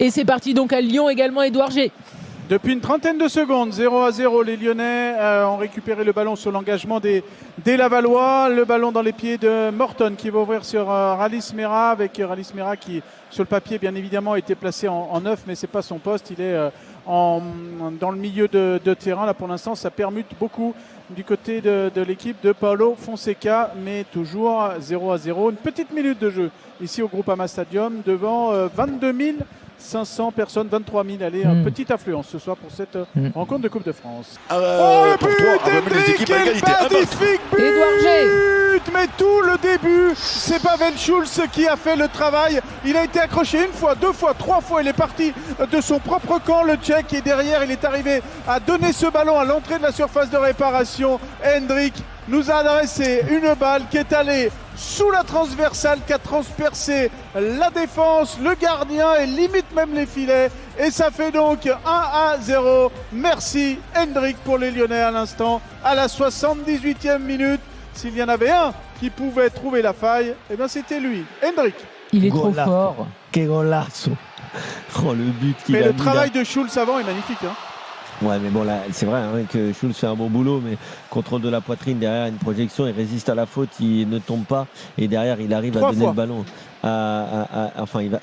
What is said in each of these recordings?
Et c'est parti donc à Lyon également, Édouard G. Depuis une trentaine de secondes, 0-0, les Lyonnais ont récupéré le ballon sur l'engagement des Lavallois. Le ballon dans les pieds de Morton qui va ouvrir sur Ralis Mera, avec Ralis Mera qui, sur le papier, bien évidemment, a été placé en neuf, mais ce n'est pas son poste. Il est dans le milieu de terrain. Là, pour l'instant, ça permute beaucoup du côté de l'équipe de Paulo Fonseca, mais toujours 0-0. Une petite minute de jeu ici au Groupama Stadium devant 22 500 personnes, 23 000. Allez, petite affluence ce soir pour cette rencontre de Coupe de France. Le but, magnifique but, Édouard G. Mais tout le début, c'est Pavel Schulz qui a fait le travail. Il a été accroché une fois, deux fois, trois fois. Il est parti de son propre camp, le Tchèque, et derrière, il est arrivé à donner ce ballon à l'entrée de la surface de réparation. Hendrik nous a adressé une balle qui est allée sous la transversale, qui a transpercé la défense, le gardien et limite même les filets. Et ça fait donc 1-0. Merci Hendrik pour les Lyonnais à l'instant, à la 78e minute. S'il y en avait un qui pouvait trouver la faille, eh bien c'était lui, Hendrik. Il est trop fort. Que golazo. Oh, le but qu'il a Mais le mis travail là. de Schulz avant est magnifique. Ouais, mais bon, là, c'est vrai que Schulz fait un bon boulot, mais contrôle de la poitrine, derrière une projection, il résiste à la faute, il ne tombe pas, et derrière, il arrive à donner le ballon.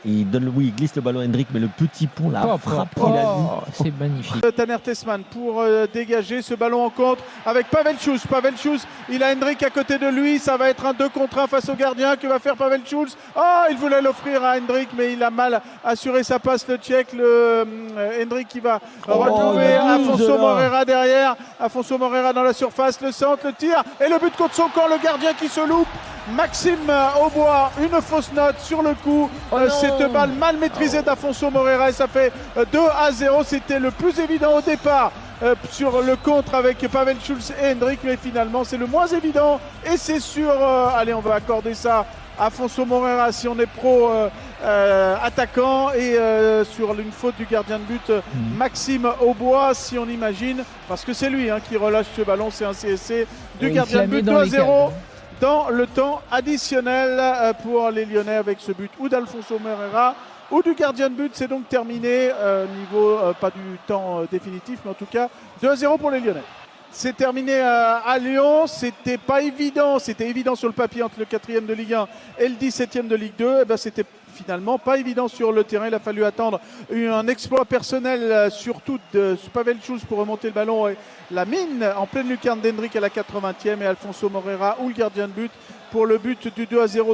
Il glisse le ballon à Hendrik, mais le petit pont, la frappe qu'il a mis. C'est magnifique. Tanner Tessmann pour dégager ce ballon en contre avec Pavel Schulz. Pavel Schulz, il a Hendrik à côté de lui. Ça va être un 2 contre 1 face au gardien. Que va faire Pavel Schulz? Il voulait l'offrir à Hendrik, mais il a mal assuré sa passe, le Tchèque. Hendrik qui va retrouver Afonso Moreira derrière. Afonso Moreira dans la surface, le centre, le tir et le but contre son camp. Le gardien qui se loupe. Maxime Aubois, une fausse note sur le coup. Cette balle mal maîtrisée d'Afonso Moreira et ça fait 2-0. C'était le plus évident au départ sur le contre avec Pavel Schulz et Hendrik, mais finalement c'est le moins évident et c'est sur allez, on va accorder ça à Afonso Moreira si on est pro attaquant, et sur une faute du gardien de but Maxime Aubois, si on imagine, parce que c'est lui qui relâche ce ballon. C'est un CSC du gardien de but. 2-0 dans le temps additionnel pour les Lyonnais avec ce but ou d'Alfonso Moreira ou du gardien de but. C'est donc terminé, niveau pas du temps définitif, mais en tout cas 2-0 pour les Lyonnais. C'est terminé à Lyon. C'était pas évident, c'était évident sur le papier entre le 4e de Ligue 1 et le 17e de Ligue 2. C'était finalement pas évident sur le terrain. Il a fallu attendre un exploit personnel, surtout de Pavel Schulz, pour remonter le ballon. Et la mine en pleine lucarne d'Hendrik à la 80e, et Alfonso Moreira ou le gardien de but pour le but du 2-0.